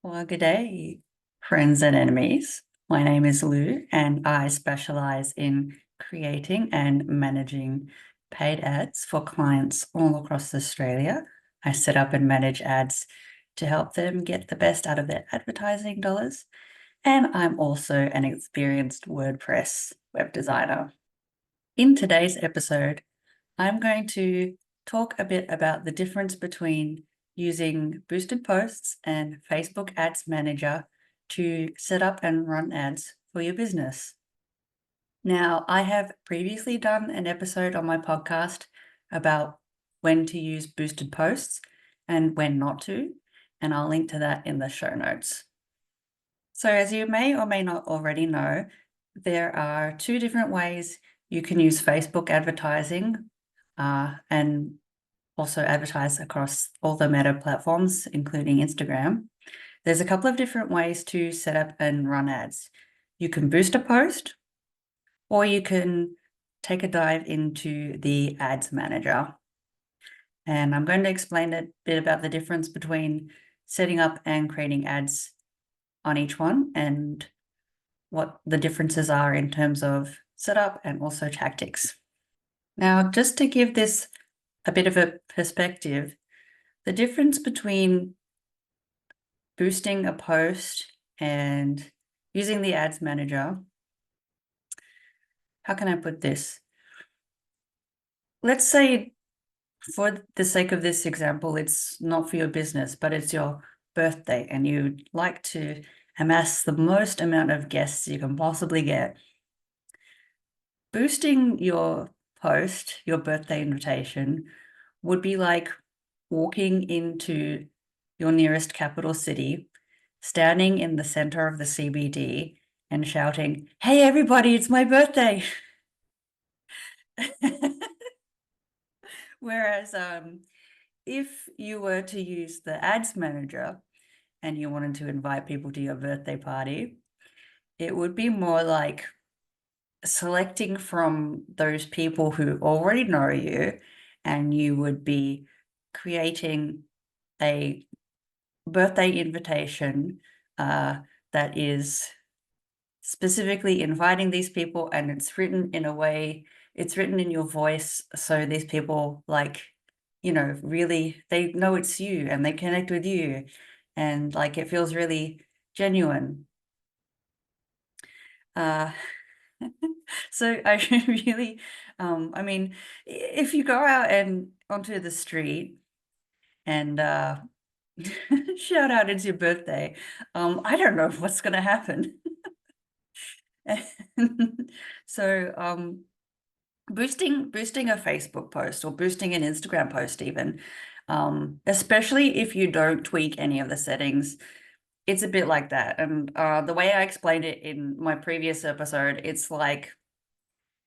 Well, good day, friends and enemies. My name is Lou, and I specialize in creating and managing paid ads for clients all across Australia. I set up and manage ads to help them get the best out of their advertising dollars. And I'm also an experienced WordPress web designer. In today's episode, I'm going to talk a bit about the difference between using Boosted Posts and Facebook Ads Manager to set up and run ads for your business. Now, I have previously done an episode on my podcast about when to use Boosted Posts and when not to, and I'll link to that in the show notes. So as you may or may not already know, there are two different ways you can use Facebook advertising and also advertise across all the Meta platforms, including Instagram. There's a couple of different ways to set up and run ads. You can boost a post, or you can take a dive into the ads manager. And I'm going to explain a bit about the difference between setting up and creating ads on each one and what the differences are in terms of setup and also tactics. Now, just to give this a bit of a perspective, the difference between boosting a post and using the ads manager, how can I put this? Let's say, for the sake of this example, it's not for your business, but it's your birthday and you'd like to amass the most amount of guests you can possibly get. Boosting your post, your birthday invitation, would be like walking into your nearest capital city, standing in the center of the CBD and shouting, "Hey, everybody, it's my birthday." Whereas if you were to use the ads manager and you wanted to invite people to your birthday party, it would be more like selecting from those people who already know you, and you would be creating a birthday invitation that is specifically inviting these people, and it's written in a way, it's written in your voice, so these people, like, really, they know it's you and they connect with you, and like it feels really genuine. uh so I really, I mean, if you go out and onto the street and shout out it's your birthday, I don't know what's gonna happen. So boosting a Facebook post or boosting an Instagram post even, especially if you don't tweak any of the settings, it's a bit like that. And the way I explained it in my previous episode, it's like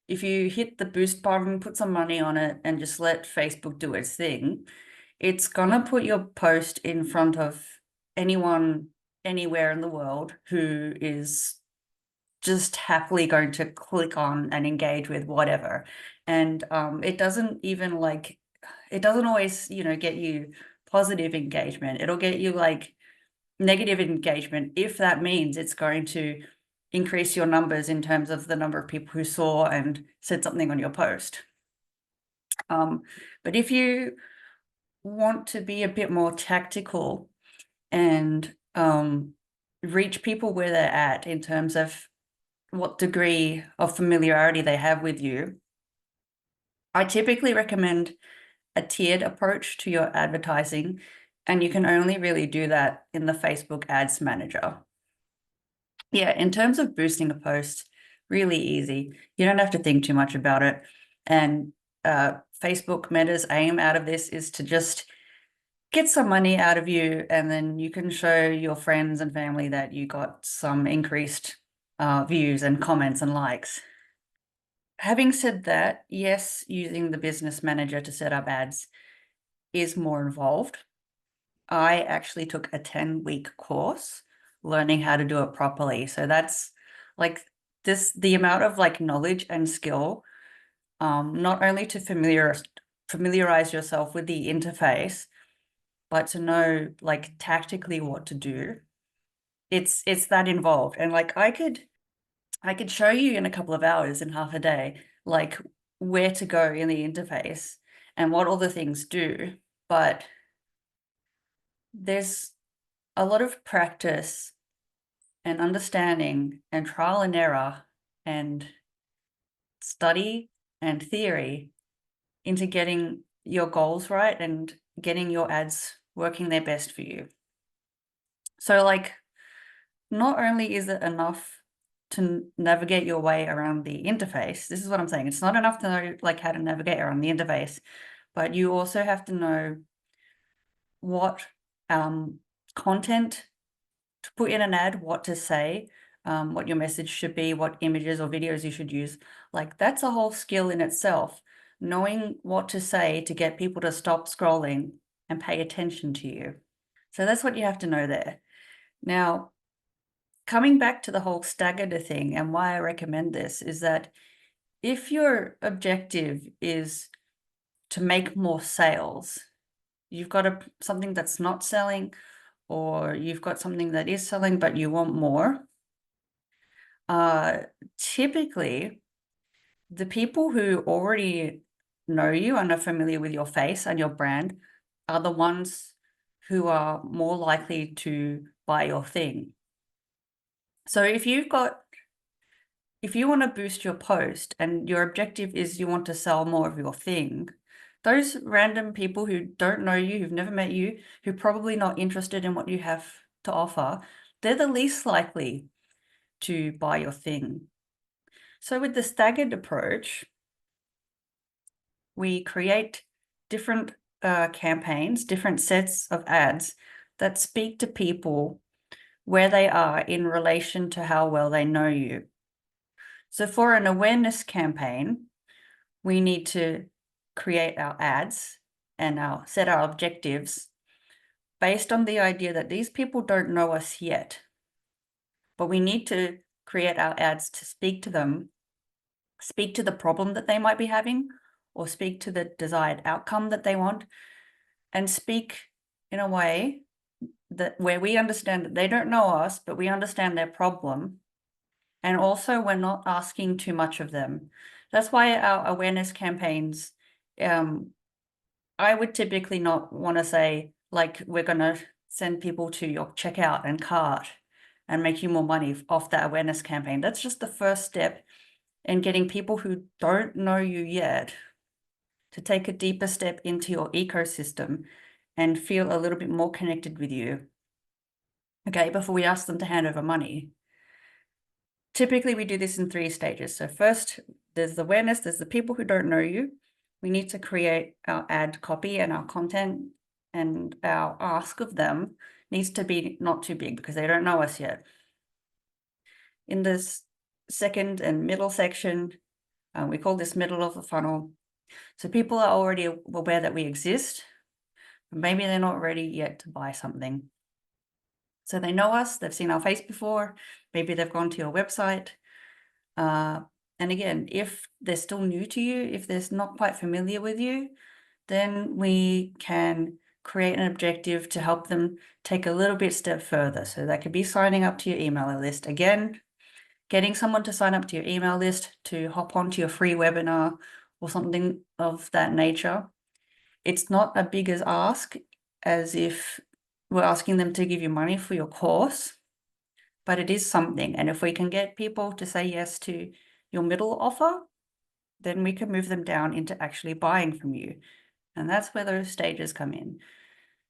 if you hit the boost button, put some money on it, and just let Facebook do its thing, it's gonna put your post in front of anyone, anywhere in the world who is just happily going to click on and engage with whatever. And it doesn't even like, it doesn't always, get you positive engagement. It'll get you like negative engagement if that means it's going to increase your numbers in terms of the number of people who saw and said something on your post. But if you want to be a bit more tactical and reach people where they're at in terms of what degree of familiarity they have with you, I typically recommend a tiered approach to your advertising, and you can only really do that in the Facebook Ads Manager. Yeah, in terms of boosting a post, really easy. You don't have to think too much about it. And Facebook Meta's aim out of this is to just get some money out of you, and then you can show your friends and family that you got some increased views and comments and likes. Having said that, yes, using the business manager to set up ads is more involved. I actually took a 10-week course learning how to do it properly. So that's like the amount of like knowledge and skill, not only to familiarize yourself with the interface, but to know like tactically what to do. it's that involved. And like I could show you in a couple of hours, in half a day, like where to go in the interface and what all the things do. But there's a lot of practice and understanding and trial and error and study and theory into getting your goals right and getting your ads working their best for you. So like, not only is it enough to navigate your way around the interface, this is what I'm saying, it's not enough to know like how to navigate around the interface, but you also have to know what content to put in an ad, what to say, what your message should be, what images or videos you should use. Like that's a whole skill in itself, knowing what to say to get people to stop scrolling and pay attention to you. So that's what you have to know there. Now, coming back to the whole staggered thing and why I recommend this is that if your objective is to make more sales, you've got something that's not selling, or you've got something that is selling, but you want more. Typically, the people who already know you and are familiar with your face and your brand are the ones who are more likely to buy your thing. So if you want to boost your post and your objective is you want to sell more of your thing, those random people who don't know you, who've never met you, who are probably not interested in what you have to offer, they're the least likely to buy your thing. So with the staggered approach, we create different campaigns, different sets of ads that speak to people where they are in relation to how well they know you. So for an awareness campaign, we need to create our ads and set our objectives based on the idea that these people don't know us yet, but we need to create our ads to speak to them, speak to the problem that they might be having, or speak to the desired outcome that they want, and speak in a way that where we understand that they don't know us, but we understand their problem. And also we're not asking too much of them. That's why our awareness campaigns, I would typically not want to say, like, we're going to send people to your checkout and cart and make you more money off that awareness campaign. That's just the first step in getting people who don't know you yet to take a deeper step into your ecosystem and feel a little bit more connected with you, okay, before we ask them to hand over money. Typically, we do this in 3 stages. So first, there's the awareness, there's the people who don't know you. We need to create our ad copy and our content, and our ask of them needs to be not too big because they don't know us yet. In this second and middle section, we call this middle of the funnel. So people are already aware that we exist, but maybe they're not ready yet to buy something. So they know us, they've seen our face before, maybe they've gone to your website. And again, if they're still new to you, if they're not quite familiar with you, then we can create an objective to help them take a little bit step further. So that could be signing up to your email list. Again, getting someone to sign up to your email list to hop onto your free webinar or something of that nature. It's not a big as ask as if we're asking them to give you money for your course, but it is something. And if we can get people to say yes to your middle offer, then we can move them down into actually buying from you. And that's where those stages come in.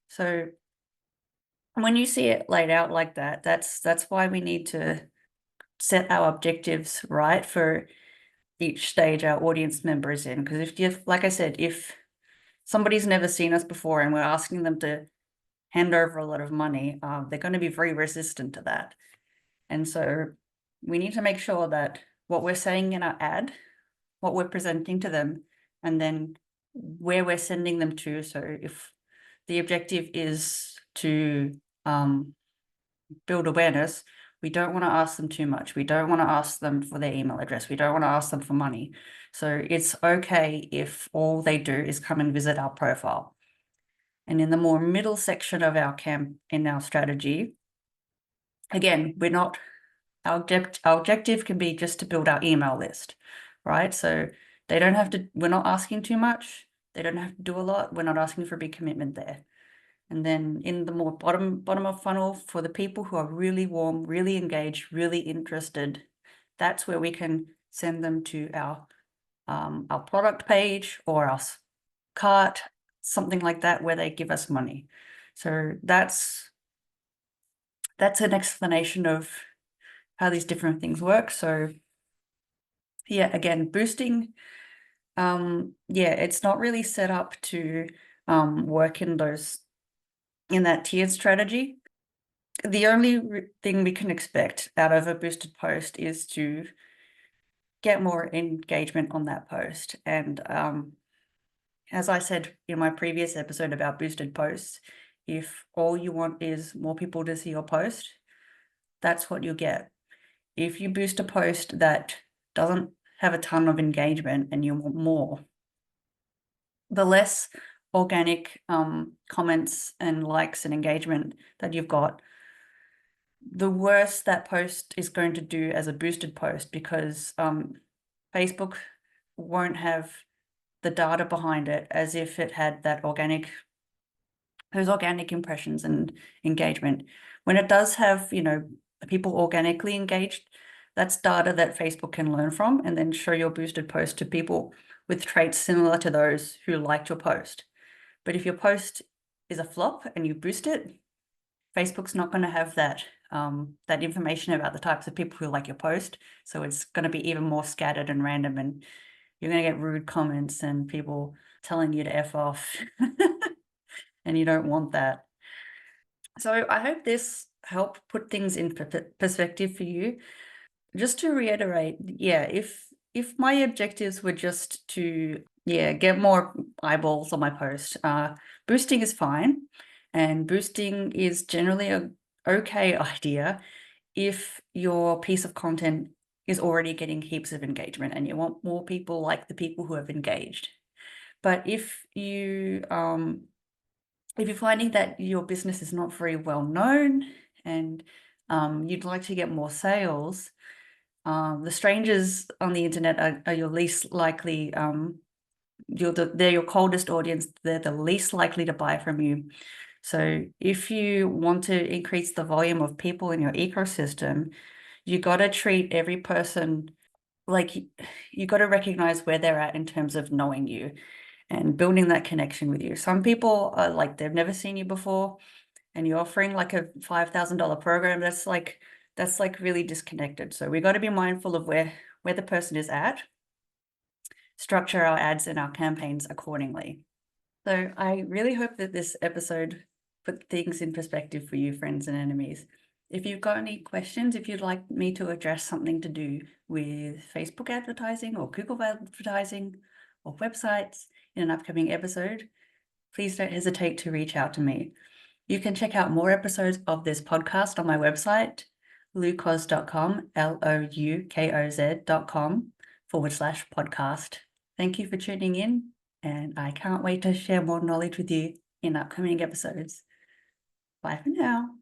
So when you see it laid out like that, that's why we need to set our objectives right for each stage our audience member is in. Because if you, like I said, if somebody's never seen us before and we're asking them to hand over a lot of money, they're going to be very resistant to that. And so we need to make sure that what we're saying in our ad, what we're presenting to them, and then where we're sending them to. So if the objective is to build awareness, we don't want to ask them too much. We don't want to ask them for their email address. We don't want to ask them for money. So it's okay if all they do is come and visit our profile. And in the more middle section of our in our strategy, again, our objective can be just to build our email list, right? So they don't have to, we're not asking too much. They don't have to do a lot. We're not asking for a big commitment there. And then in the more bottom of funnel, for the people who are really warm, really engaged, really interested, that's where we can send them to our product page or our cart, something like that, where they give us money. So that's an explanation of how these different things work. So yeah, again, boosting, yeah, it's not really set up to work in that tiered strategy. The only thing we can expect out of a boosted post is to get more engagement on that post. And as I said in my previous episode about boosted posts, if all you want is more people to see your post, that's what you'll get. If you boost a post that doesn't have a ton of engagement and you want more, the less organic comments and likes and engagement that you've got, the worse that post is going to do as a boosted post, because Facebook won't have the data behind it as if it had those organic impressions and engagement. When it does have, people organically engaged, that's data that Facebook can learn from and then show your boosted post to people with traits similar to those who liked your post. But if your post is a flop and you boost it, Facebook's not going to have that information about the types of people who like your post. So it's going to be even more scattered and random, and you're going to get rude comments and people telling you to F off. And you don't want that. So I hope this helped put things in perspective for you. Just to reiterate, yeah, if my objectives were just to get more eyeballs on my post, boosting is fine, and boosting is generally a okay idea if your piece of content is already getting heaps of engagement and you want more people like the people who have engaged. But if you're finding that your business is not very well known and you'd like to get more sales, the strangers on the internet are your least likely, they're your coldest audience. They're the least likely to buy from you. So if you want to increase the volume of people in your ecosystem, you got to treat every person like you got to recognize where they're at in terms of knowing you and building that connection with you. Some people are like, they've never seen you before, and you're offering like a $5,000 program. That's like really disconnected. So we got to be mindful of where the person is at, structure our ads and our campaigns accordingly. So I really hope that this episode put things in perspective for you, friends and enemies. If you've got any questions, if you'd like me to address something to do with Facebook advertising or Google advertising or websites in an upcoming episode, please don't hesitate to reach out to me. You can check out more episodes of this podcast on my website, loukoz.com, loukoz.com/podcast. Thank you for tuning in, and I can't wait to share more knowledge with you in upcoming episodes. Bye for now.